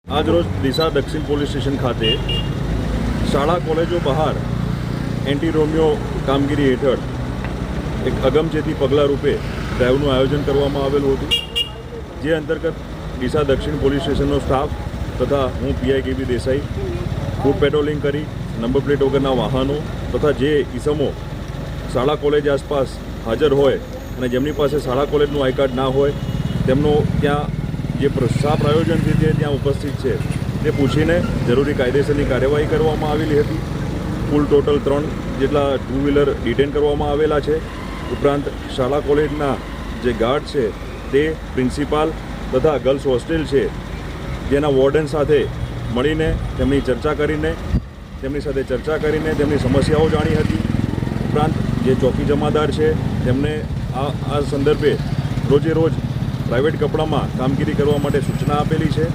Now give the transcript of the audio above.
આજરોજ ડીસા દક્ષિણ police station ખાતે શાળા કોલેજો બહાર એન્ટી રોમિયો કામગીરી હેઠળ એક અગમચેતી પગલાં રૂપે ડ્રાઈવનું આયોજન કરવામાં આવેલું હતું, જે અંતર્ગત ડીસા દક્ષિણ પોલીસ સ્ટેશનનો સ્ટાફ તથા હું પીઆઈ કેબી દેસાઈ ફૂટ પેટ્રોલિંગ કરી નંબર પ્લેટ વગરના વાહનો તથા જે ઈસમો શાળા કોલેજ આસપાસ હાજર હોય અને જેમની પાસે શાળા કોલેજનું આઈ કાર્ડ ના હોય તેમનો ત્યાં જે શાહ આયોજનથી તે ત્યાં ઉપસ્થિત છે તે પૂછીને જરૂરી કાયદેસરની કાર્યવાહી કરવામાં આવેલી હતી. કુલ ટોટલ 3 જેટલા ટુ વ્હીલર ડિટેન કરવામાં આવેલા છે. ઉપરાંત શાળા કોલેજના જે ગાર્ડ છે તે પ્રિન્સિપાલ તથા ગર્લ્સ હોસ્ટેલ છે જેના વોર્ડન સાથે મળીને તેમની સાથે ચર્ચા કરીને તેમની સમસ્યાઓ જાણી હતી. ઉપરાંત જે ચોકી જમાદાર છે તેમને આ સંદર્ભે રોજે રોજ પ્રાઇવેટ કપડામાં કામગીરી કરવા માટે સૂચના આપેલી છે.